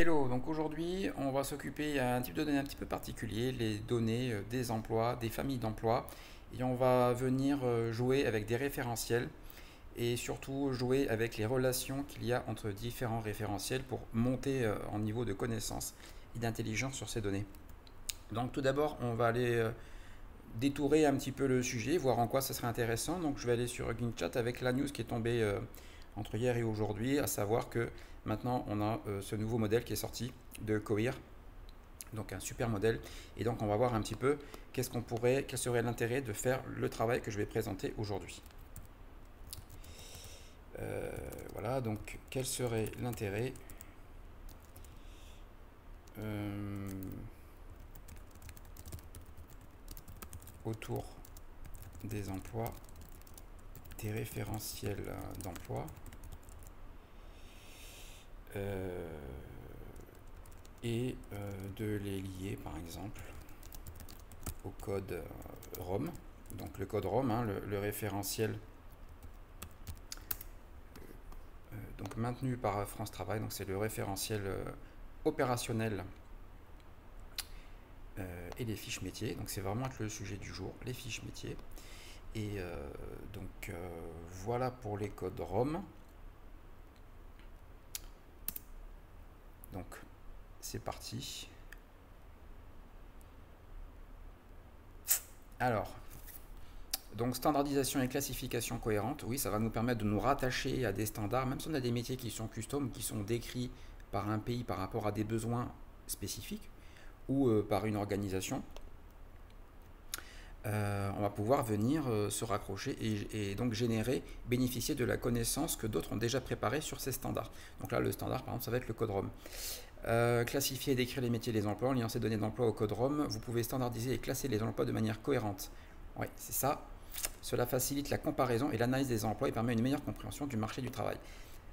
Hello, donc aujourd'hui on va s'occuper d'un type de données un petit peu particulier, les données des emplois, des familles d'emplois, et on va venir jouer avec des référentiels et surtout jouer avec les relations qu'il y a entre différents référentiels pour monter en niveau de connaissance et d'intelligence sur ces données. Donc tout d'abord on va aller détourer un petit peu le sujet, voir en quoi ça serait intéressant. Donc je vais aller sur GinChat avec la news qui est tombée entre hier et aujourd'hui, à savoir que maintenant on a ce nouveau modèle qui est sorti de Cohere, donc un super modèle. Et donc on va voir un petit peu quel serait l'intérêt de faire le travail que je vais présenter aujourd'hui. Voilà, donc quel serait l'intérêt autour des emplois, des référentiels d'emploi et de les lier par exemple au code ROM. Donc le code ROM, hein, le référentiel donc maintenu par France Travail, donc c'est le référentiel opérationnel et les fiches métiers. Donc c'est vraiment le sujet du jour, les fiches métiers. Et donc voilà pour les codes ROM. Donc c'est parti. Alors, donc standardisation et classification cohérente, oui, ça va nous permettre de nous rattacher à des standards, même si on a des métiers qui sont custom, qui sont décrits par un pays par rapport à des besoins spécifiques ou par une organisation. On va pouvoir venir se raccrocher et donc bénéficier de la connaissance que d'autres ont déjà préparée sur ces standards. Donc là, le standard, par exemple, ça va être le code ROM. Classifier et décrire les métiers et les emplois en liant ces données d'emploi au code ROM. Vous pouvez standardiser et classer les emplois de manière cohérente. Oui, c'est ça. Cela facilite la comparaison et l'analyse des emplois et permet une meilleure compréhension du marché du travail.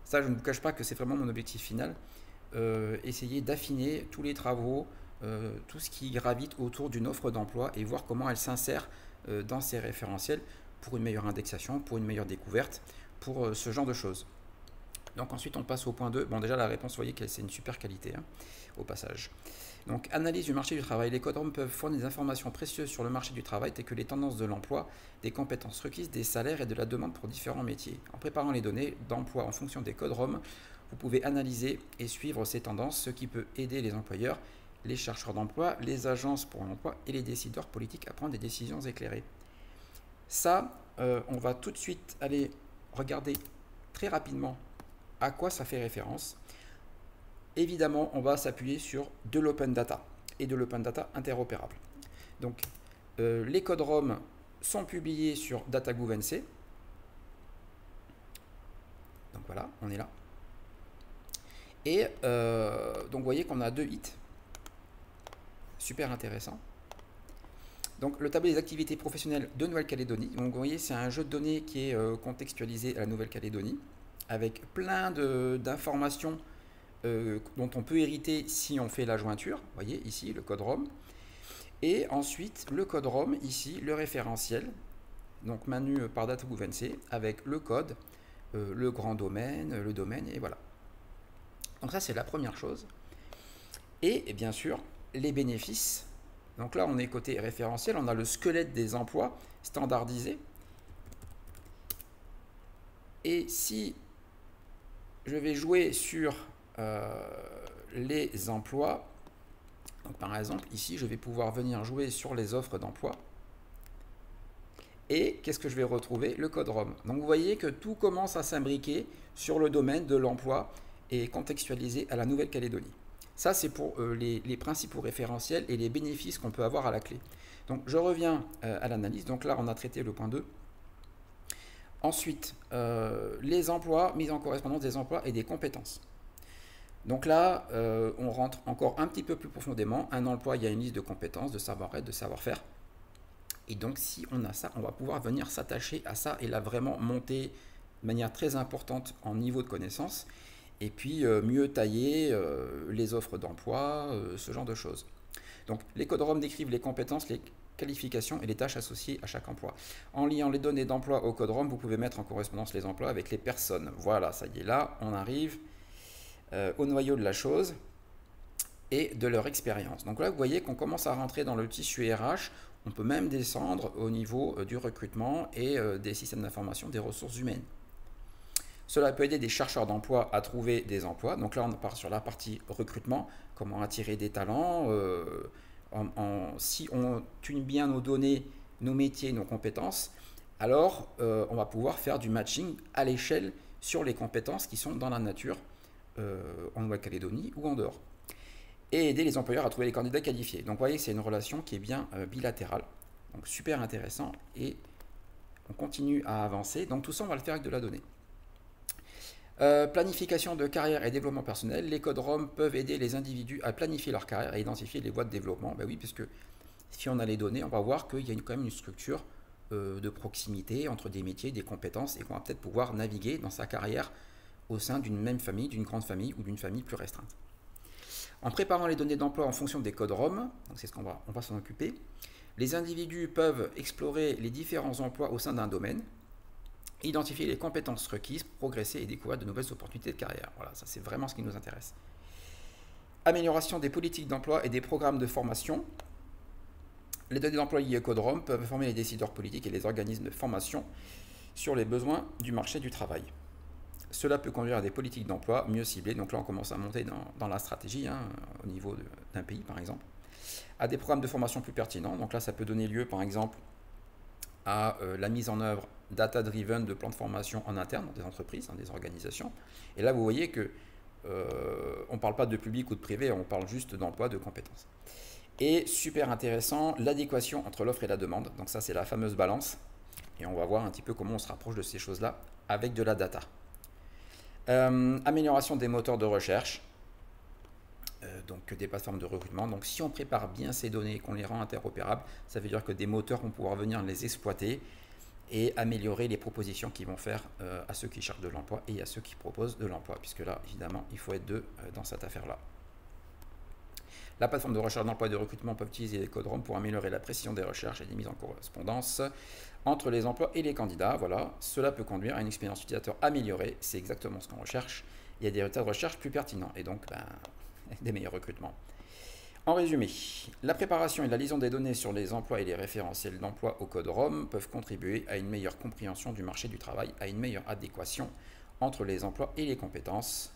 Ça, je ne vous cache pas que c'est vraiment mon objectif final. Essayer d'affiner tous les travaux, tout ce qui gravite autour d'une offre d'emploi et voir comment elle s'insère dans ces référentiels pour une meilleure indexation, pour une meilleure découverte, pour ce genre de choses. Donc ensuite on passe au point 2. Bon, déjà la réponse, vous voyez que c'est une super qualité hein, au passage. Donc analyse du marché du travail. Les codes ROM peuvent fournir des informations précieuses sur le marché du travail telles que les tendances de l'emploi, des compétences requises, des salaires et de la demande pour différents métiers. En préparant les données d'emploi en fonction des codes ROM, vous pouvez analyser et suivre ces tendances, ce qui peut aider les employeurs, les chercheurs d'emploi, les agences pour l'emploi et les décideurs politiques à prendre des décisions éclairées. Ça, on va tout de suite aller regarder très rapidement à quoi ça fait référence. Évidemment, on va s'appuyer sur de l'open data et de l'open data interopérable. Donc, les codes ROM sont publiés sur DataGouv.nc. Donc voilà, on est là. Et donc, vous voyez qu'on a deux hits. Super intéressant. Donc, le tableau des activités professionnelles de Nouvelle-Calédonie. Donc, vous voyez, c'est un jeu de données qui est contextualisé à la Nouvelle-Calédonie, avec plein d'informations dont on peut hériter si on fait la jointure. Vous voyez, ici, le code ROM. Et ensuite, le code ROM, ici, le référentiel, donc maintenu par DataGouv.nc, avec le code, le grand domaine, le domaine, et voilà. Donc ça, c'est la première chose. Et bien sûr, les bénéfices. Donc là, on est côté référentiel, on a le squelette des emplois standardisés. Et si je vais jouer sur les emplois, donc par exemple, ici, je vais pouvoir venir jouer sur les offres d'emploi. Et qu'est-ce que je vais retrouver? Le code ROM. Donc vous voyez que tout commence à s'imbriquer sur le domaine de l'emploi et contextualisé à la Nouvelle-Calédonie. Ça, c'est pour les principaux référentiels et les bénéfices qu'on peut avoir à la clé. Donc je reviens à l'analyse. Donc là, on a traité le point 2. Ensuite, les emplois, mise en correspondance des emplois et des compétences. Donc là, on rentre encore un petit peu plus profondément. Un emploi, il y a une liste de compétences, de savoir-être, de savoir-faire. Et donc, si on a ça, on va pouvoir venir s'attacher à ça et là vraiment monter de manière très importante en niveau de connaissance. Et puis, mieux tailler les offres d'emploi, ce genre de choses. Donc, les codes ROM décrivent les compétences, les qualifications et les tâches associées à chaque emploi. En liant les données d'emploi au code ROM, vous pouvez mettre en correspondance les emplois avec les personnes. Voilà, ça y est, là, on arrive au noyau de la chose. et de leur expérience. Donc là, vous voyez qu'on commence à rentrer dans le tissu RH. On peut même descendre au niveau du recrutement et des systèmes d'information des ressources humaines. Cela peut aider des chercheurs d'emploi à trouver des emplois. Donc là, on part sur la partie recrutement, comment attirer des talents. Si on tune bien nos données, nos métiers, nos compétences, alors on va pouvoir faire du matching à l'échelle sur les compétences qui sont dans la nature en Nouvelle-Calédonie ou en dehors. Et aider les employeurs à trouver les candidats qualifiés. Donc vous voyez que c'est une relation qui est bien bilatérale. Donc super intéressant et on continue à avancer. Donc tout ça, on va le faire avec de la donnée. Planification de carrière et développement personnel. Les codes ROM peuvent aider les individus à planifier leur carrière et identifier les voies de développement. Ben oui, puisque si on a les données, on va voir qu'il y a quand même une structure de proximité entre des métiers, des compétences et qu'on va peut-être pouvoir naviguer dans sa carrière au sein d'une même famille, d'une grande famille ou d'une famille plus restreinte. En préparant les données d'emploi en fonction des codes ROM, c'est ce qu'on va s'en occuper, les individus peuvent explorer les différents emplois au sein d'un domaine, identifier les compétences requises, progresser et découvrir de nouvelles opportunités de carrière. Voilà, ça c'est vraiment ce qui nous intéresse. Amélioration des politiques d'emploi et des programmes de formation. Les données d'emploi liées au code ROM peuvent former les décideurs politiques et les organismes de formation sur les besoins du marché du travail. Cela peut conduire à des politiques d'emploi mieux ciblées. Donc là, on commence à monter dans la stratégie, au niveau d'un pays, par exemple. À des programmes de formation plus pertinents. Donc là, ça peut donner lieu, par exemple, à la mise en œuvre data-driven de plans de formation en interne dans des entreprises, dans des organisations. Et là, vous voyez que on ne parle pas de public ou de privé, on parle juste d'emploi, de compétences. Et super intéressant, l'adéquation entre l'offre et la demande. Donc ça, c'est la fameuse balance. Et on va voir un petit peu comment on se rapproche de ces choses-là avec de la data. Amélioration des moteurs de recherche, donc des plateformes de recrutement. Donc si on prépare bien ces données et qu'on les rend interopérables, ça veut dire que des moteurs vont pouvoir venir les exploiter et améliorer les propositions qu'ils vont faire à ceux qui cherchent de l'emploi et à ceux qui proposent de l'emploi, puisque là, évidemment, il faut être deux dans cette affaire-là. La plateforme de recherche d'emploi et de recrutement peut utiliser les codes ROM pour améliorer la précision des recherches et des mises en correspondance entre les emplois et les candidats. Voilà, cela peut conduire à une expérience utilisateur améliorée. C'est exactement ce qu'on recherche. Il y a des résultats de recherche plus pertinents et donc des meilleurs recrutements. En résumé, la préparation et la liaison des données sur les emplois et les référentiels d'emploi au code ROM peuvent contribuer à une meilleure compréhension du marché du travail, à une meilleure adéquation entre les emplois et les compétences.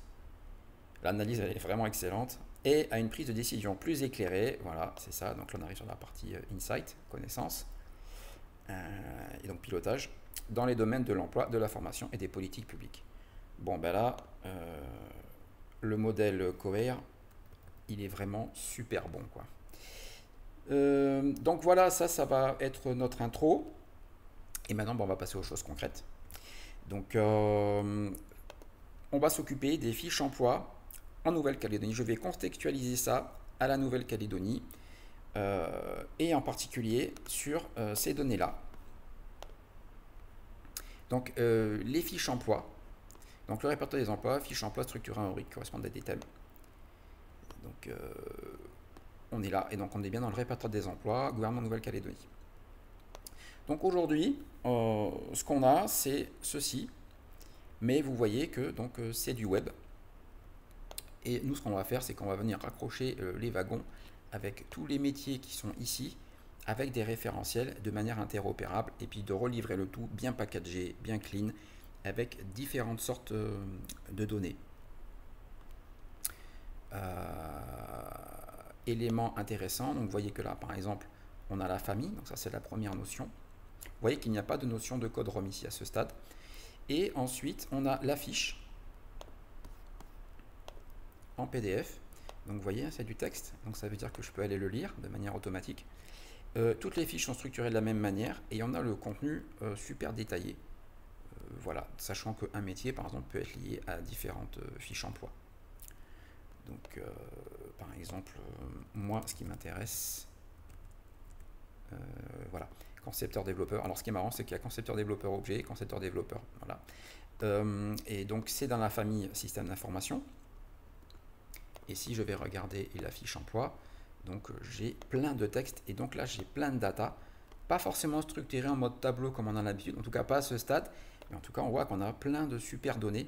L'analyse elle est vraiment excellente. Et à une prise de décision plus éclairée. Voilà, c'est ça. Donc là, on arrive sur la partie insight, connaissance, et donc pilotage, dans les domaines de l'emploi, de la formation et des politiques publiques. Bon, ben là, le modèle Cohere, il est vraiment super bon, quoi. Donc voilà, ça va être notre intro. Et maintenant, on va passer aux choses concrètes. Donc, on va s'occuper des fiches emploi en Nouvelle-Calédonie. Je vais contextualiser ça à la Nouvelle-Calédonie et en particulier sur ces données-là. Donc, les fiches emploi. Donc, le répertoire des emplois, fiches emploi structurées en rubrique correspondent à des thèmes. Donc, on est là et donc on est bien dans le répertoire des emplois, gouvernement Nouvelle-Calédonie. Donc, aujourd'hui, ce qu'on a, c'est ceci. Mais vous voyez que c'est du web. Et nous, ce qu'on va faire, c'est qu'on va venir raccrocher les wagons avec tous les métiers qui sont ici, avec des référentiels de manière interopérable, et puis de relivrer le tout bien packagé, bien clean, avec différentes sortes de données. Éléments intéressants, donc vous voyez que là, par exemple, on a la famille, donc ça c'est la première notion. Vous voyez qu'il n'y a pas de notion de code ROM ici à ce stade. Et ensuite, on a la fiche en PDF. Donc vous voyez, c'est du texte, donc ça veut dire que je peux aller le lire de manière automatique. Toutes les fiches sont structurées de la même manière et on a le contenu super détaillé. Voilà, sachant qu'un métier, par exemple, peut être lié à différentes fiches emploi. Donc, par exemple, moi, ce qui m'intéresse, voilà, concepteur-développeur. Alors, ce qui est marrant, c'est qu'il y a concepteur-développeur objet et concepteur-développeur. Voilà. Et donc, c'est dans la famille système d'information. Et si je vais regarder la fiche emploi, donc j'ai plein de textes et donc là j'ai plein de data, pas forcément structuré en mode tableau comme on a l'habitude, en tout cas pas à ce stade, mais en tout cas on voit qu'on a plein de super données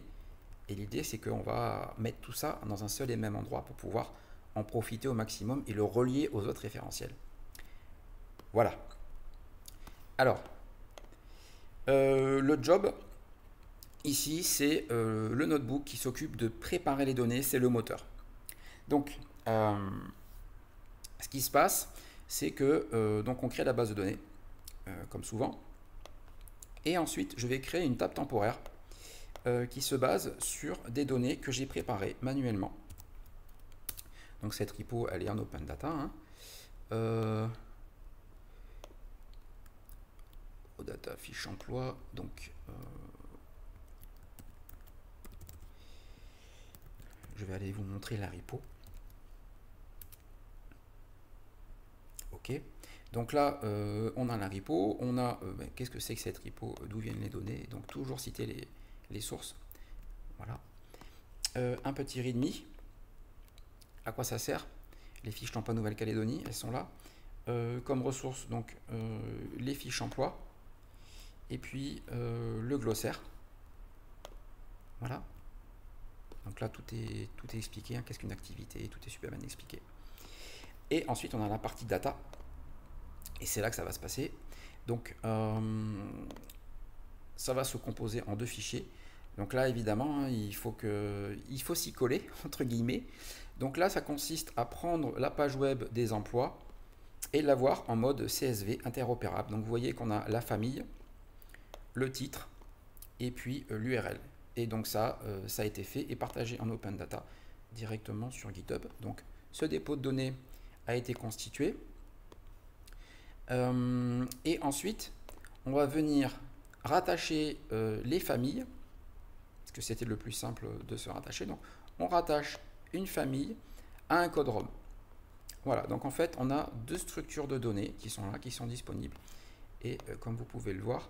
et l'idée c'est qu'on va mettre tout ça dans un seul et même endroit pour pouvoir en profiter au maximum et le relier aux autres référentiels. Voilà. Alors, le job, ici, c'est le notebook qui s'occupe de préparer les données, c'est le moteur. Donc, ce qui se passe, c'est que donc on crée la base de données, comme souvent, et ensuite je vais créer une table temporaire qui se base sur des données que j'ai préparées manuellement. Donc cette repo, elle est en open data. Hein. Data fiche emploi, donc je vais aller vous montrer la repo. Ok, donc là on a la repo, on a qu'est-ce que c'est que cette repo, d'où viennent les données, donc toujours citer les sources. Voilà, un petit readme, à quoi ça sert? Les fiches emploi Nouvelle-Calédonie, elles sont là. Comme ressources, donc les fiches emploi, et puis le glossaire. Voilà. Donc là, tout est expliqué. Hein. Qu'est-ce qu'une activité? Tout est super bien expliqué. Et ensuite, on a la partie data. Et c'est là que ça va se passer. Donc, ça va se composer en deux fichiers. Donc là, évidemment, hein, il faut s'y coller, entre guillemets. Donc là, ça consiste à prendre la page web des emplois et l'avoir en mode CSV interopérable. Donc vous voyez qu'on a la famille, le titre et puis l'URL. Et donc ça a été fait et partagé en open data directement sur GitHub. Donc ce dépôt de données a été constitué. Et ensuite, on va venir rattacher les familles, parce que c'était le plus simple de se rattacher. Donc on rattache une famille à un code ROM. Voilà, donc en fait, on a deux structures de données qui sont là, qui sont disponibles. Et comme vous pouvez le voir,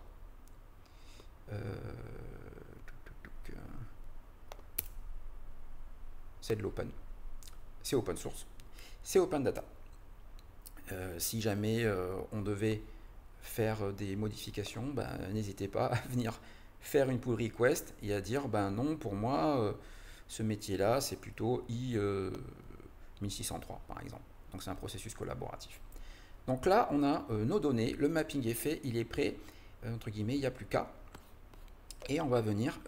c'est de l'open. C'est open source. C'est open data. Si jamais on devait faire des modifications, ben, n'hésitez pas à venir faire une pull request et à dire ben non, pour moi, ce métier-là, c'est plutôt I 1603 par exemple. Donc c'est un processus collaboratif. Donc là, on a nos données, le mapping est fait, il est prêt, entre guillemets, il n'y a plus qu'à. Et on va venir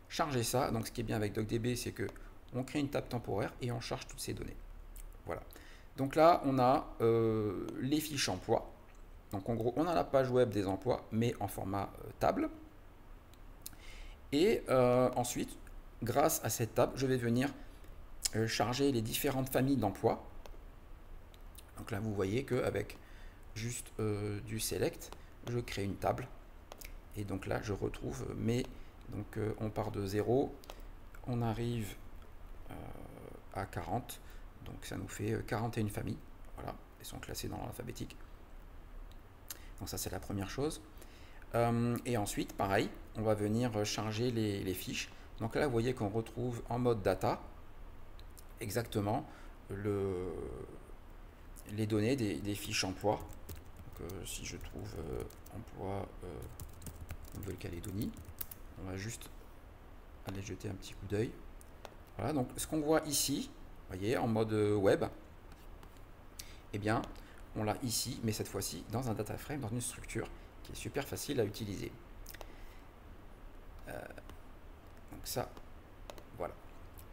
charger ça. Donc ce qui est bien avec DocDB, c'est que on crée une table temporaire et on charge toutes ces données. Voilà. Donc là, on a les fiches emploi. Donc en gros, on a la page web des emplois, mais en format table. Et ensuite, grâce à cette table, je vais venir charger les différentes familles d'emplois. Donc là, vous voyez qu'avec juste du select, je crée une table. Et donc là, je retrouve mes... Donc on part de 0, on arrive à 40. Donc ça nous fait 41 familles. Voilà, elles sont classées dans l'alphabétique. Donc ça, c'est la première chose. Et ensuite, pareil, on va venir charger les fiches. Donc là, vous voyez qu'on retrouve en mode data exactement les données des fiches emploi. Donc, si je trouve emploi Nouvelle-Calédonie, on va juste aller jeter un petit coup d'œil. Voilà, donc ce qu'on voit ici, vous voyez, en mode web, eh bien, on l'a ici, mais cette fois-ci dans un data frame, dans une structure qui est super facile à utiliser. Donc ça, voilà.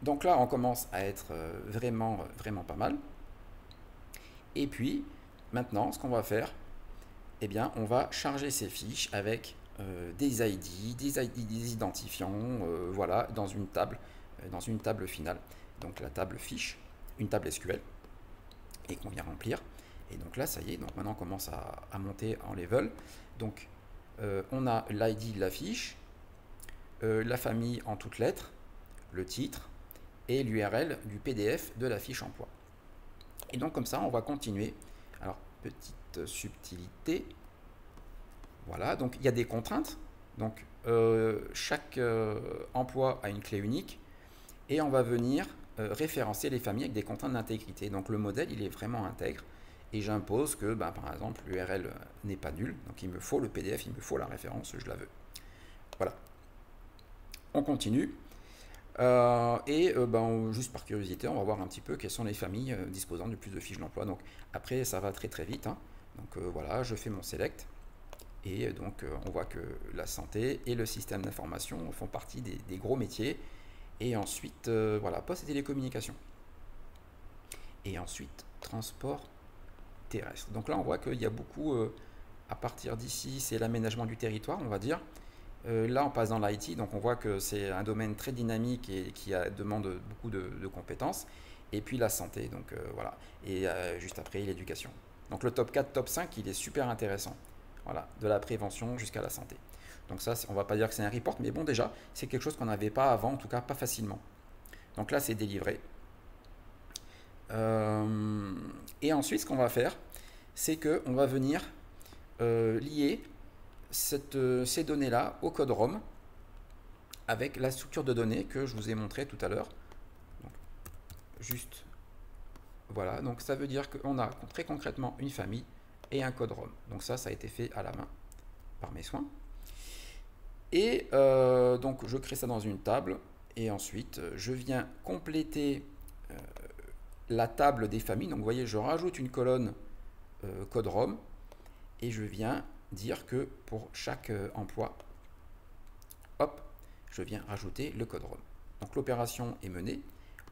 Donc là, on commence à être vraiment pas mal. Et puis, maintenant, ce qu'on va faire, eh bien, on va charger ces fiches avec des ID, des identifiants, voilà, dans une table finale. Donc la table fiche, une table SQL, et qu'on vient remplir. Et donc là, ça y est, donc maintenant on commence à monter en level. Donc on a l'ID de la fiche, la famille en toutes lettres, le titre et l'URL du PDF de la fiche emploi. Et donc comme ça, on va continuer. Alors, petite subtilité. Voilà, donc il y a des contraintes. Donc chaque emploi a une clé unique et on va venir référencer les familles avec des contraintes d'intégrité. Donc le modèle, il est vraiment intègre et j'impose que, ben, par exemple, l'URL n'est pas nulle. Donc il me faut le PDF, il me faut la référence, je la veux. Voilà. On continue. Juste par curiosité, on va voir un petit peu quelles sont les familles disposant de plus de fiches d'emploi. Donc après, ça va très très vite, hein. Donc voilà, je fais mon select. Et donc on voit que la santé et le système d'information font partie des gros métiers. Et ensuite, voilà, poste et télécommunications. Et ensuite, transport terrestre. Donc là, on voit qu'il y a beaucoup, à partir d'ici, c'est l'aménagement du territoire, on va dire. Là, on passe dans l'IT, donc on voit que c'est un domaine très dynamique et qui demande beaucoup de compétences. Et puis la santé, donc voilà. Et juste après, l'éducation. Donc le top 4, top 5, il est super intéressant. Voilà, de la prévention jusqu'à la santé. Donc ça, on va pas dire que c'est un report, mais bon, déjà, c'est quelque chose qu'on n'avait pas avant, en tout cas pas facilement. Donc là, c'est délivré. Et ensuite, ce qu'on va faire, c'est qu'on va venir lier ces données-là au code ROM avec la structure de données que je vous ai montré tout à l'heure. Juste, voilà. Donc ça veut dire qu'on a très concrètement une famille et un code ROM. Donc ça a été fait à la main par mes soins. Et donc je crée ça dans une table et ensuite je viens compléter la table des familles. Donc vous voyez, je rajoute une colonne code ROM et je viens dire que pour chaque emploi, hop, je viens rajouter le code ROM. Donc l'opération est menée.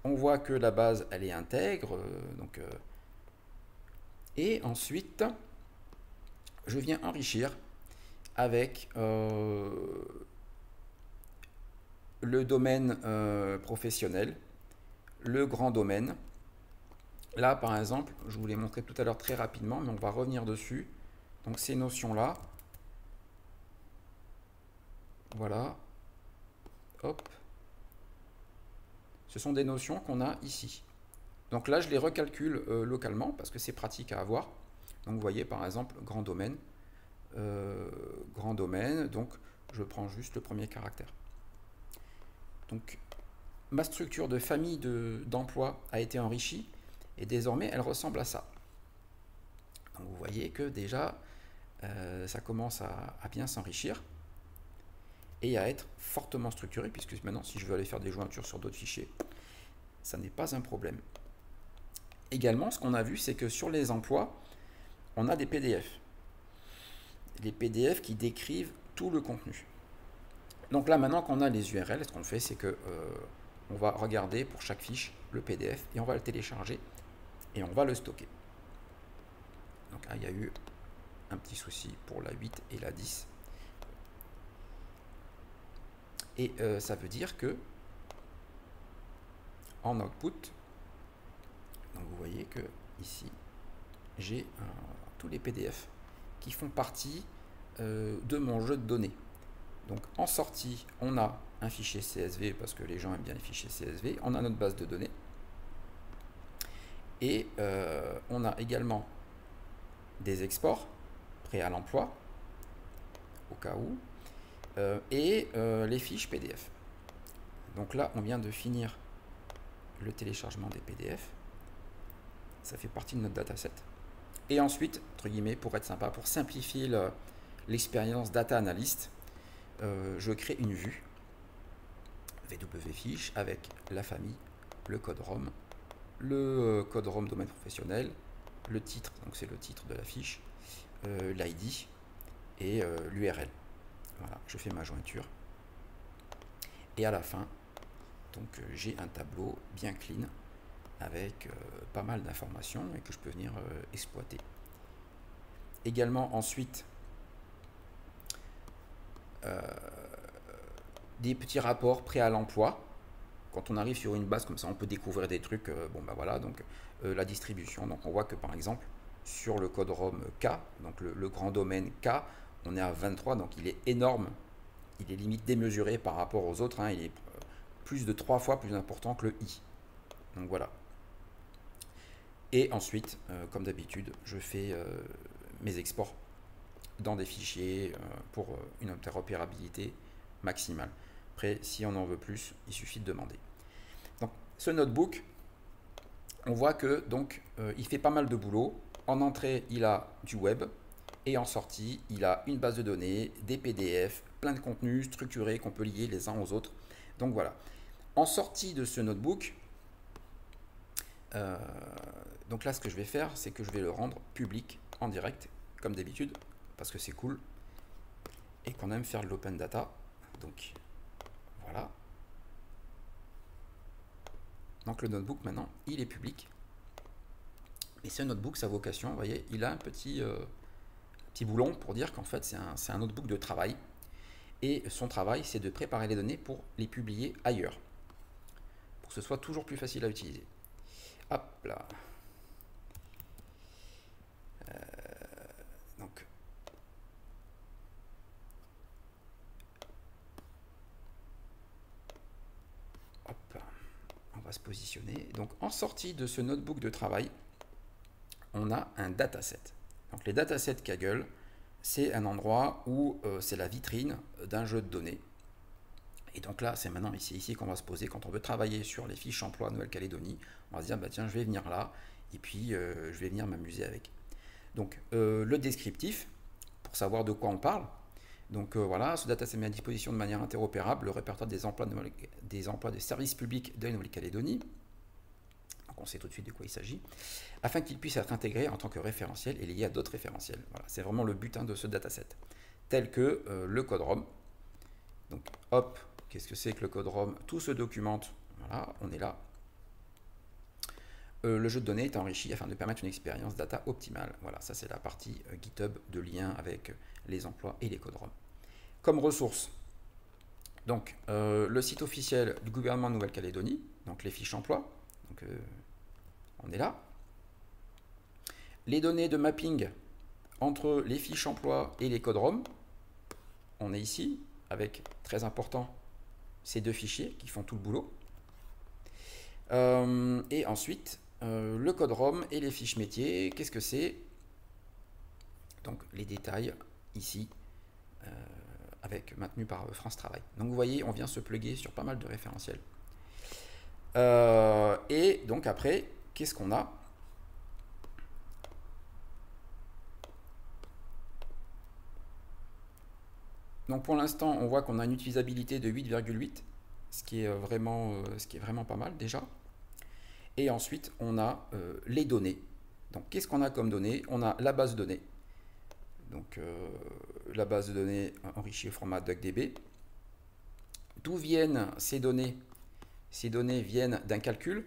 On voit que la base, elle est intègre. Et ensuite, je viens enrichir avec le domaine professionnel, le grand domaine. Là, par exemple, je vous l'ai montré tout à l'heure très rapidement, mais on va revenir dessus. Donc ces notions-là, voilà, hop, ce sont des notions qu'on a ici. Donc là, je les recalcule localement parce que c'est pratique à avoir. Donc vous voyez, par exemple, grand domaine, donc je prends juste le premier caractère. Donc ma structure de famille d'emploi a été enrichie et désormais elle ressemble à ça. Donc vous voyez que déjà ça commence à bien s'enrichir et à être fortement structuré, puisque maintenant si je veux aller faire des jointures sur d'autres fichiers, ça n'est pas un problème. Également, ce qu'on a vu, c'est que sur les emplois, on a des PDF. Les PDF qui décrivent tout le contenu. Donc là, maintenant qu'on a les URL, ce qu'on fait, c'est que on va regarder pour chaque fiche le PDF et on va le télécharger et on va le stocker. Donc là, il y a eu un petit souci pour la 8 et la 10. Et ça veut dire que en output, donc vous voyez que ici, j'ai tous les PDF qui font partie de mon jeu de données. Donc en sortie, on a un fichier CSV parce que les gens aiment bien les fichiers CSV. On a notre base de données. Et on a également des exports prêts à l'emploi, au cas où, et les fiches PDF. Donc là, on vient de finir le téléchargement des PDF. Ça fait partie de notre dataset. Et ensuite, entre guillemets, pour être sympa, pour simplifier l'expérience data analyst, je crée une vue VW fiche avec la famille, le code ROM, le code ROM domaine professionnel, le titre, donc c'est le titre de la fiche, l'ID et l'URL. Voilà, je fais ma jointure. Et à la fin, donc j'ai un tableau bien clean avec pas mal d'informations et que je peux venir exploiter. Également ensuite, des petits rapports prêts à l'emploi. Quand on arrive sur une base comme ça, on peut découvrir des trucs. Bon ben voilà, donc la distribution. Donc on voit que par exemple sur le code ROM K, donc le grand domaine K, on est à 23, donc il est énorme. Il est limite démesuré par rapport aux autres. Hein, il est plus de 3 fois plus important que le I. Donc voilà. Et ensuite, comme d'habitude, je fais mes exports dans des fichiers pour une interopérabilité maximale. Après, si on en veut plus, il suffit de demander. Donc, ce notebook, on voit que donc il fait pas mal de boulot. En entrée, il a du web et en sortie, il a une base de données, des PDF, plein de contenus structurés qu'on peut lier les uns aux autres. Donc voilà. en sortie de ce notebook, donc là ce que je vais faire, c'est que je vais le rendre public en direct, comme d'habitude, parce que c'est cool, et qu'on aime faire de l'open data. Donc voilà. Donc le notebook maintenant, il est public. Et ce notebook, sa vocation, vous voyez, il a un petit boulon pour dire qu'en fait c'est un notebook de travail. Et son travail, c'est de préparer les données pour les publier ailleurs, pour que ce soit toujours plus facile à utiliser. Hop là. Donc, hop, on va se positionner. Donc, en sortie de ce notebook de travail, on a un dataset. Donc, les datasets Kaggle, c'est un endroit où c'est la vitrine d'un jeu de données. Et donc là, c'est maintenant ici qu'on va se poser quand on veut travailler sur les fiches emploi Nouvelle-Calédonie. On va se dire, bah tiens, je vais venir là, et puis je vais venir m'amuser avec. Donc le descriptif, pour savoir de quoi on parle. Donc voilà, ce dataset met à disposition de manière interopérable le répertoire des emplois de services publics de la Nouvelle-Calédonie. Donc on sait tout de suite de quoi il s'agit, afin qu'il puisse être intégré en tant que référentiel et lié à d'autres référentiels. Voilà, c'est vraiment le but de ce dataset, tel que le code-rom. Donc hop, qu'est-ce que c'est que le code-rom? Tout se documente, voilà, on est là. Le jeu de données est enrichi afin de permettre une expérience data optimale. Voilà, ça c'est la partie GitHub de lien avec les emplois et les code-rom. Comme ressources, donc le site officiel du gouvernement de Nouvelle-Calédonie, donc les fiches emploi, donc on est là. Les données de mapping entre les fiches emploi et les code-rom, on est ici, avec, très important, ces deux fichiers qui font tout le boulot. Et ensuite, le code-rom et les fiches métiers, qu'est-ce que c'est? Donc les détails ici, avec maintenu par France Travail. Donc vous voyez, on vient se plugger sur pas mal de référentiels. Et donc après, qu'est-ce qu'on a? Donc pour l'instant, on voit qu'on a une utilisabilité de 8,8, ce qui est vraiment pas mal déjà. Et ensuite, on a les données. Donc, qu'est-ce qu'on a comme données? On a la base de données. Donc, la base de données enrichie au format DuckDB. D'où viennent ces données? Ces données viennent d'un calcul,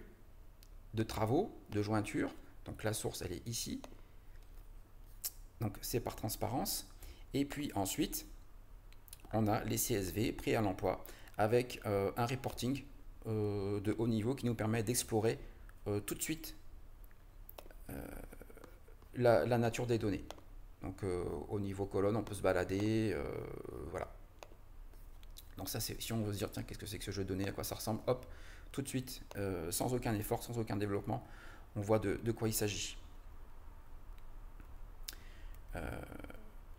de travaux, de jointure. Donc, la source, elle est ici. Donc, c'est par transparence. Et puis, ensuite, on a les CSV prêts à l'emploi avec un reporting de haut niveau qui nous permet d'explorer tout de suite la nature des données. Donc au niveau colonne, on peut se balader, voilà. Donc ça, c'est si on veut se dire, tiens, qu'est-ce que c'est que ce jeu de données, à quoi ça ressemble, hop, tout de suite, sans aucun effort, sans aucun développement, on voit de quoi il s'agit.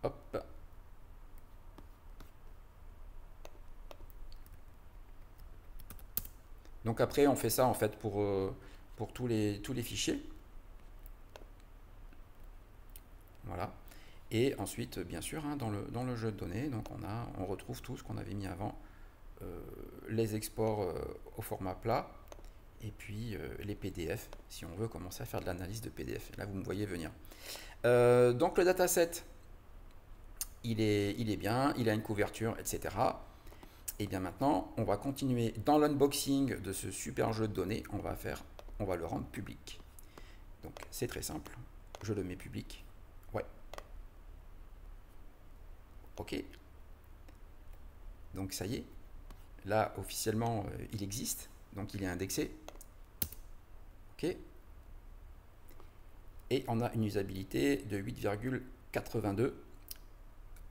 Hop. Donc après, on fait ça en fait pour tous les fichiers. Voilà. Et ensuite, bien sûr, hein, dans le jeu de données, donc on retrouve tout ce qu'on avait mis avant, les exports au format plat, et puis les PDF, si on veut commencer à faire de l'analyse de PDF. Là, vous me voyez venir. Donc le dataset, il est bien, il a une couverture, etc. Et bien maintenant, on va continuer dans l'unboxing de ce super jeu de données. On va le rendre public. Donc c'est très simple. Je le mets public. Ouais. Ok. Donc ça y est. Là, officiellement, il existe. Donc il est indexé. Ok. Et on a une usabilité de 8,82.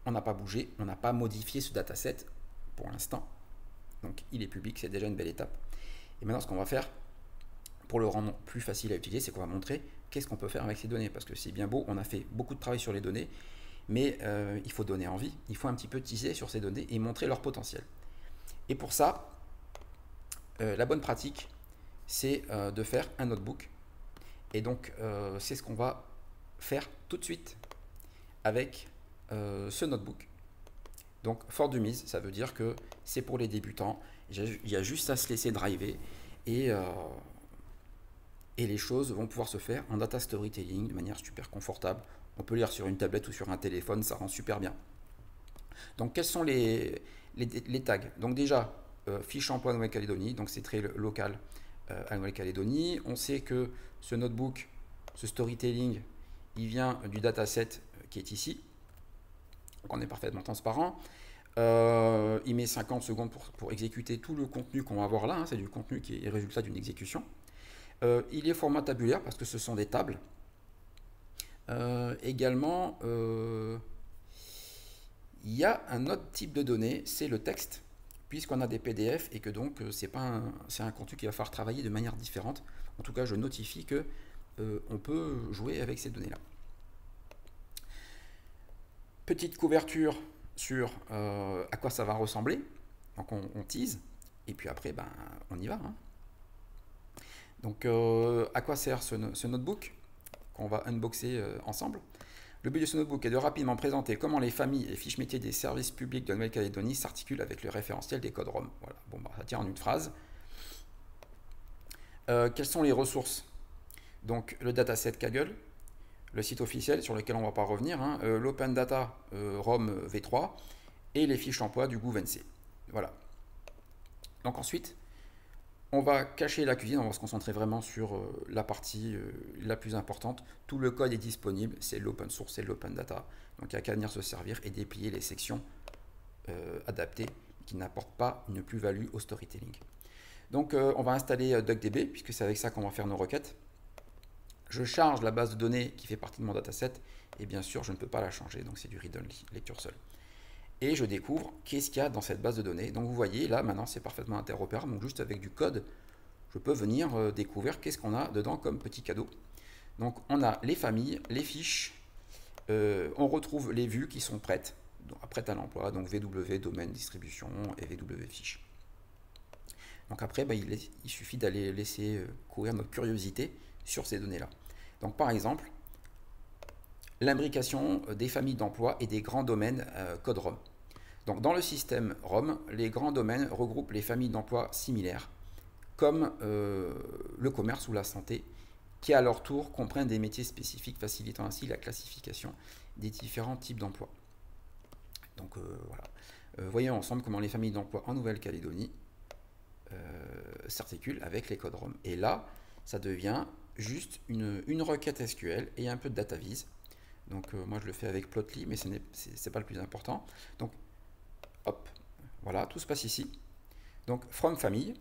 On n'a pas bougé, on n'a pas modifié ce dataset pour l'instant. Donc il est public, c'est déjà une belle étape. Et maintenant, ce qu'on va faire pour le rendre plus facile à utiliser, c'est qu'on va montrer qu'est-ce qu'on peut faire avec ces données. Parce que c'est bien beau, on a fait beaucoup de travail sur les données, mais il faut donner envie. Il faut un petit peu teaser sur ces données et montrer leur potentiel. Et pour ça, la bonne pratique, c'est de faire un notebook. Et donc, c'est ce qu'on va faire tout de suite avec ce notebook. Donc fort de mise, ça veut dire que c'est pour les débutants. Il y a juste à se laisser driver et les choses vont pouvoir se faire en data storytelling de manière super confortable. On peut lire sur une tablette ou sur un téléphone, ça rend super bien. Donc quels sont les tags? Donc déjà, fiche emploi Nouvelle-Calédonie, donc c'est très local à Nouvelle-Calédonie. On sait que ce notebook, ce storytelling, il vient du dataset qui est ici. Donc on est parfaitement transparent. Il met 50 secondes pour exécuter tout le contenu qu'on va voir là. Hein, c'est du contenu qui est le résultat d'une exécution. Il est format tabulaire parce que ce sont des tables. Également, il y a un autre type de données, c'est le texte, puisqu'on a des PDF et que donc c'est un contenu qui va falloir travailler de manière différente. En tout cas, je notifie que on peut jouer avec ces données-là. Petite couverture sur à quoi ça va ressembler. Donc on tease et puis après ben, on y va. Hein. Donc à quoi sert ce notebook qu'on va unboxer ensemble? Le but de ce notebook est de rapidement présenter comment les familles et fiches métiers des services publics de Nouvelle-Calédonie s'articulent avec le référentiel des codes ROM. Voilà, bon, bah, ça tient en une phrase. Quelles sont les ressources? Donc le dataset Kaggle, le site officiel sur lequel on ne va pas revenir, hein, l'Open Data ROM V3 et les fiches emploi du GouVNC. Voilà. Donc ensuite, on va cacher la cuisine, on va se concentrer vraiment sur la partie la plus importante. Tout le code est disponible, c'est l'open source, c'est l'open data. Donc il n'y a qu'à venir se servir et déplier les sections adaptées qui n'apportent pas une plus-value au storytelling. Donc on va installer DuckDB, puisque c'est avec ça qu'on va faire nos requêtes. Je charge la base de données qui fait partie de mon dataset, et bien sûr je ne peux pas la changer, donc c'est du read-only, lecture seule. Et je découvre qu'est-ce qu'il y a dans cette base de données. Donc vous voyez, là maintenant c'est parfaitement interopérable, donc juste avec du code, je peux venir découvrir qu'est-ce qu'on a dedans comme petit cadeau. Donc on a les familles, les fiches, on retrouve les vues qui sont prêtes, donc, prêtes à l'emploi, donc VW, domaine, distribution et VW fiche. Donc après, bah, il suffit d'aller laisser courir notre curiosité sur ces données-là. Donc par exemple, l'imbrication des familles d'emploi et des grands domaines code ROM. Donc dans le système ROM, les grands domaines regroupent les familles d'emploi similaires, comme le commerce ou la santé, qui à leur tour comprennent des métiers spécifiques, facilitant ainsi la classification des différents types d'emplois. Donc voilà. Voyons ensemble comment les familles d'emploi en Nouvelle-Calédonie s'articulent avec les codes ROM. Et là, ça devient juste une requête SQL et un peu de data viz. Donc moi je le fais avec Plotly, mais ce n'est pas le plus important. Donc hop, voilà, tout se passe ici. Donc from famille,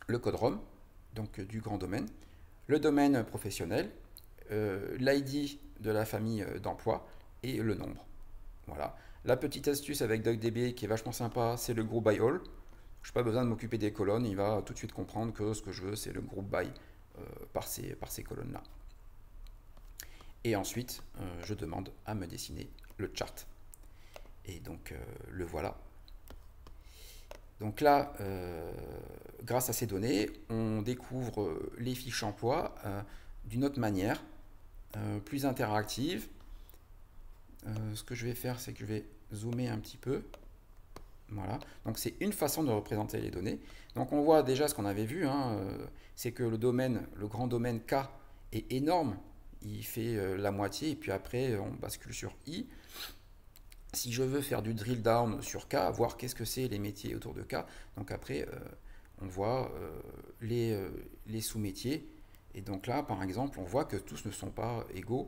le code ROM, donc du grand domaine, le domaine professionnel, l'ID de la famille d'emploi et le nombre. Voilà. La petite astuce avec DuckDB qui est vachement sympa, c'est le group by all. Je n'ai pas besoin de m'occuper des colonnes, il va tout de suite comprendre que ce que je veux, c'est le group by par ces colonnes-là. Et ensuite, je demande à me dessiner le chart. Et donc, le voilà. Donc là, grâce à ces données, on découvre les fiches emploi d'une autre manière, plus interactive. Ce que je vais faire, c'est que je vais zoomer un petit peu. Voilà. Donc c'est une façon de représenter les données. Donc on voit déjà ce qu'on avait vu, hein, c'est que le grand domaine K est énorme. Il fait la moitié et puis après on bascule sur I. Si je veux faire du drill down sur K, voir qu'est-ce que c'est les métiers autour de K, donc après on voit les sous-métiers. Et donc là, par exemple, on voit que tous ne sont pas égaux.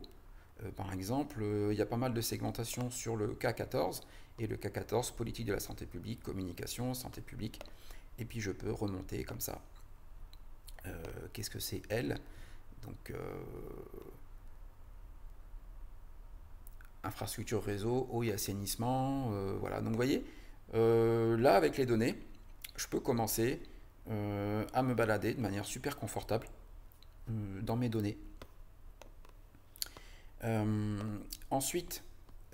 Par exemple, il y a pas mal de segmentation sur le K14 et le K14, politique de la santé publique, communication, santé publique. Et puis je peux remonter comme ça. Qu'est-ce que c'est L? Donc infrastructure réseau, eau et assainissement, voilà. Donc vous voyez, là avec les données, je peux commencer à me balader de manière super confortable dans mes données. Ensuite,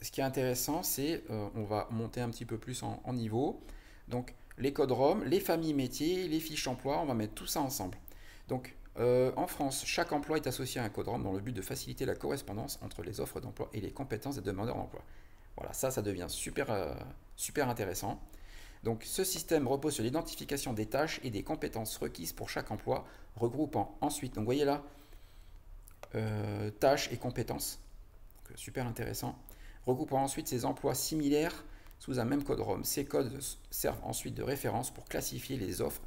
ce qui est intéressant, c'est on va monter un petit peu plus en niveau. Donc les codes ROM, les familles métiers, les fiches emploi, on va mettre tout ça ensemble. Donc en France, chaque emploi est associé à un code ROM dans le but de faciliter la correspondance entre les offres d'emploi et les compétences des demandeurs d'emploi. Voilà, ça devient super intéressant. Donc ce système repose sur l'identification des tâches et des compétences requises pour chaque emploi, regroupant ensuite, donc vous voyez là, tâches et compétences, donc, super intéressant, regroupant ensuite ces emplois similaires sous un même code ROM. Ces codes servent ensuite de référence pour classifier les offres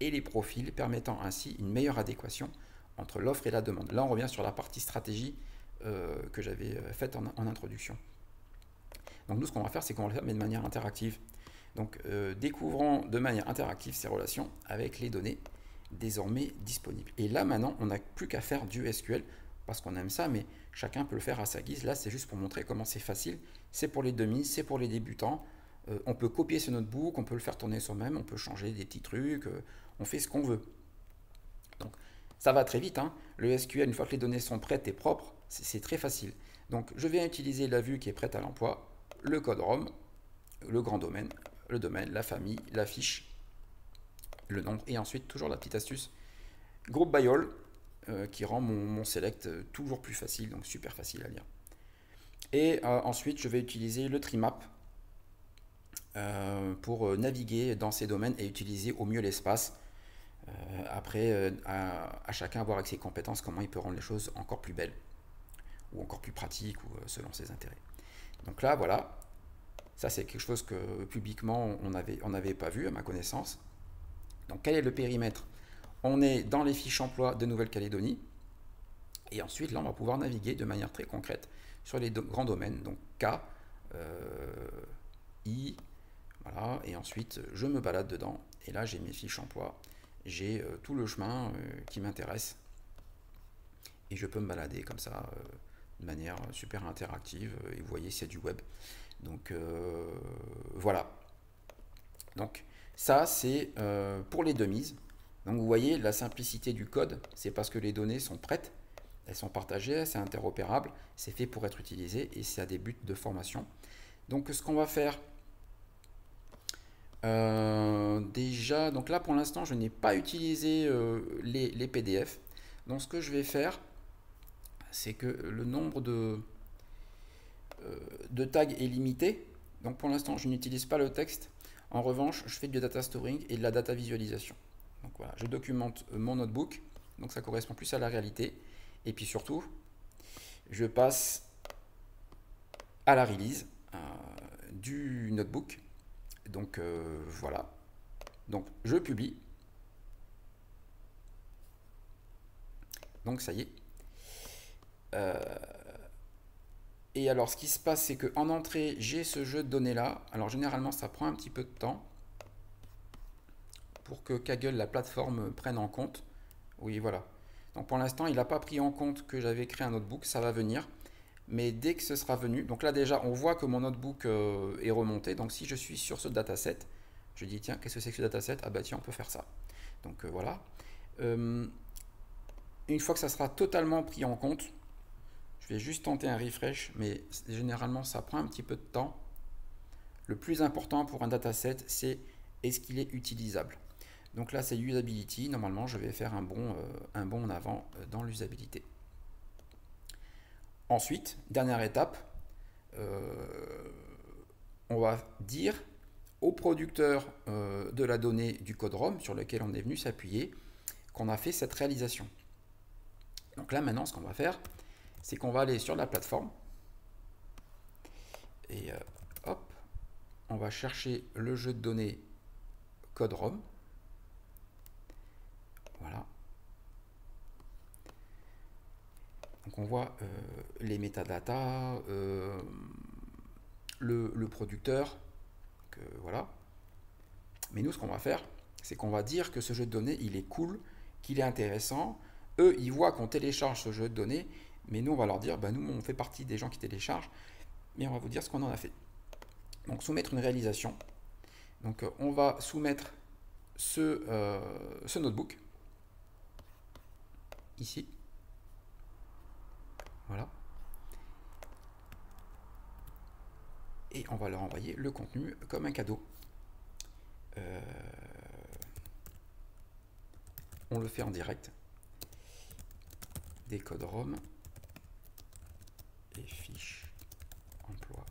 et les profils, permettant ainsi une meilleure adéquation entre l'offre et la demande. Là on revient sur la partie stratégie que j'avais faite en introduction. Donc nous ce qu'on va faire, c'est qu'on va le faire mais de manière interactive. Donc découvrons de manière interactive ces relations avec les données désormais disponibles. Et là maintenant, on n'a plus qu'à faire du SQL parce qu'on aime ça, mais chacun peut le faire à sa guise. Là, c'est juste pour montrer comment c'est facile. C'est pour les demi, c'est pour les débutants. On peut copier ce notebook, on peut le faire tourner soi-même, on peut changer des petits trucs, on fait ce qu'on veut. Donc ça va très vite, hein. Le SQL, une fois que les données sont prêtes et propres, c'est très facile. Donc je vais utiliser la vue qui est prête à l'emploi, le code ROM, le grand domaine, le domaine, la famille, la fiche, le nombre, et ensuite toujours la petite astuce group by all qui rend mon select toujours plus facile, donc super facile à lire. Et ensuite je vais utiliser le trimap pour naviguer dans ces domaines et utiliser au mieux l'espace. Après, à chacun voir avec ses compétences comment il peut rendre les choses encore plus belles ou encore plus pratiques ou selon ses intérêts. Donc là, voilà. Ça, c'est quelque chose que publiquement, on n'avait pas vu à ma connaissance. Donc, quel est le périmètre? On est dans les fiches emploi de Nouvelle-Calédonie. Et ensuite, là, on va pouvoir naviguer de manière très concrète sur les grands domaines. Donc, K, I, voilà. Et ensuite, je me balade dedans. Et là, j'ai mes fiches emploi. J'ai tout le chemin qui m'intéresse. Et je peux me balader comme ça, de manière super interactive. Et vous voyez, c'est du web. Donc voilà. Donc ça c'est pour les demises. Donc vous voyez la simplicité du code, c'est parce que les données sont prêtes, elles sont partagées, c'est interopérable, c'est fait pour être utilisé et c'est à des buts de formation. Donc ce qu'on va faire déjà, donc là pour l'instant je n'ai pas utilisé les PDF. Donc ce que je vais faire, c'est que le nombre de tags est limité. Donc pour l'instant, je n'utilise pas le texte. En revanche, je fais du data storing et de la data visualisation. Donc voilà, je documente mon notebook. Donc ça correspond plus à la réalité. Et puis surtout, je passe à la release du notebook. Donc voilà. Donc je publie. Donc ça y est. Et alors, ce qui se passe, c'est qu'en entrée, j'ai ce jeu de données-là. Alors, généralement, ça prend un petit peu de temps pour que Kaggle, la plateforme, prenne en compte. Oui, voilà. Donc, pour l'instant, il n'a pas pris en compte que j'avais créé un notebook. Ça va venir. Mais dès que ce sera venu, donc là, déjà, on voit que mon notebook est remonté. Donc, si je suis sur ce dataset, je dis, tiens, qu'est-ce que c'est que ce dataset? Ah bah tiens, on peut faire ça. Donc, voilà. Une fois que ça sera totalement pris en compte, je vais juste tenter un refresh, mais généralement ça prend un petit peu de temps. Le plus important pour un dataset, c'est est-ce qu'il est utilisable. Donc là, c'est usability. Normalement, je vais faire un bond en avant dans l'usabilité. Ensuite, dernière étape, on va dire au producteur de la donnée du code ROM sur lequel on est venu s'appuyer qu'on a fait cette réalisation. Donc là, maintenant, ce qu'on va faire, c'est qu'on va aller sur la plateforme et hop, on va chercher le jeu de données code ROM. Voilà. Donc on voit les métadatas, le producteur, voilà. Mais nous, ce qu'on va faire, c'est qu'on va dire que ce jeu de données, il est cool, qu'il est intéressant. Eux, ils voient qu'on télécharge ce jeu de données, mais nous, on va leur dire, bah, nous, on fait partie des gens qui téléchargent, mais on va vous dire ce qu'on en a fait. Donc, soumettre une réalisation. Donc, on va soumettre ce notebook, ici. Voilà. Et on va leur envoyer le contenu comme un cadeau. On le fait en direct. Des codes ROM et fiches emploi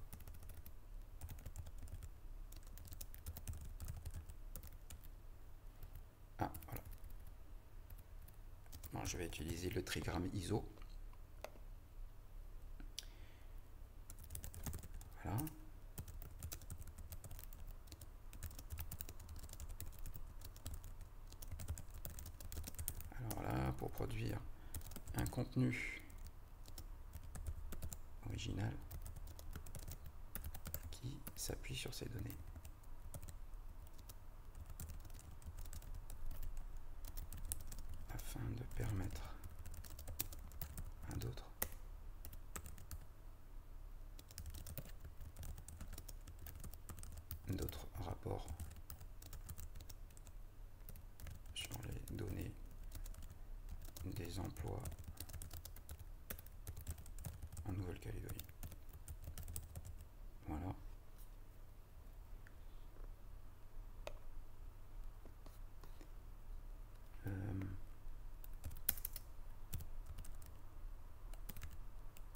je vais utiliser le trigramme ISO. Voilà. Alors là, pour produire un contenu original qui s'appuie sur ces données. Afin de permettre à d'autres rapports sur les données des emplois en Nouvelle-Calédonie. Voilà.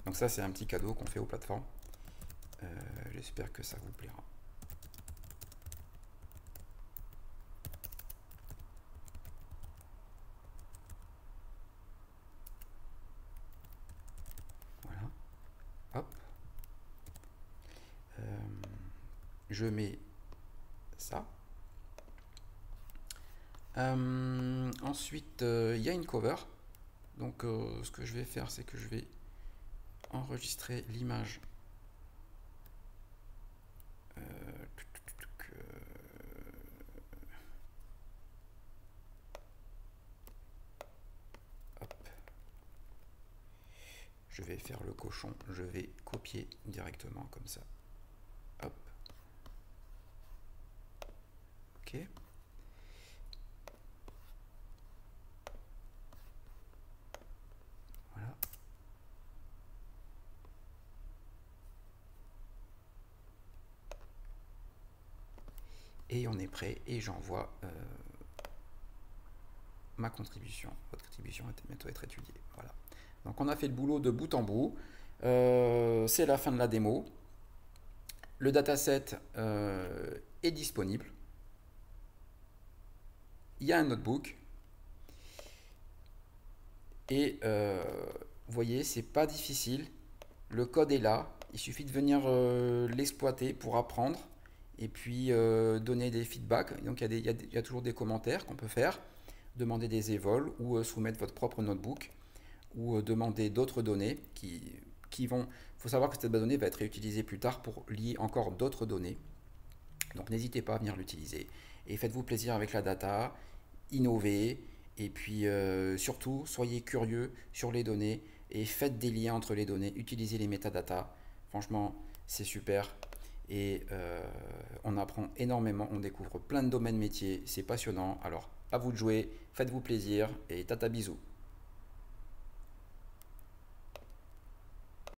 Donc ça, c'est un petit cadeau qu'on fait aux plateformes. J'espère que ça vous plaira. Voilà. Hop. Je mets ça. Ensuite, il y a une cover. Donc, ce que je vais faire, c'est que je vais enregistrer l'image. Je vais faire le cochon, je vais copier directement comme ça. Hop. Ok. Voilà. Et on est prêt et j'envoie ma contribution. Votre contribution va bientôt être étudiée. Voilà. Donc on a fait le boulot de bout en bout. C'est la fin de la démo. Le dataset est disponible. Il y a un notebook. Et vous voyez, c'est pas difficile. Le code est là. Il suffit de venir l'exploiter pour apprendre et puis donner des feedbacks. Donc il y a toujours des commentaires qu'on peut faire, demander des évols ou soumettre votre propre notebook ou demander d'autres données qui vont... Il faut savoir que cette base de données va être réutilisée plus tard pour lier encore d'autres données. Donc n'hésitez pas à venir l'utiliser. Et faites-vous plaisir avec la data, innovez, et puis surtout, soyez curieux sur les données et faites des liens entre les données, utilisez les métadatas. Franchement, c'est super. Et on apprend énormément, on découvre plein de domaines métiers, c'est passionnant. Alors, à vous de jouer, faites-vous plaisir et tata bisous.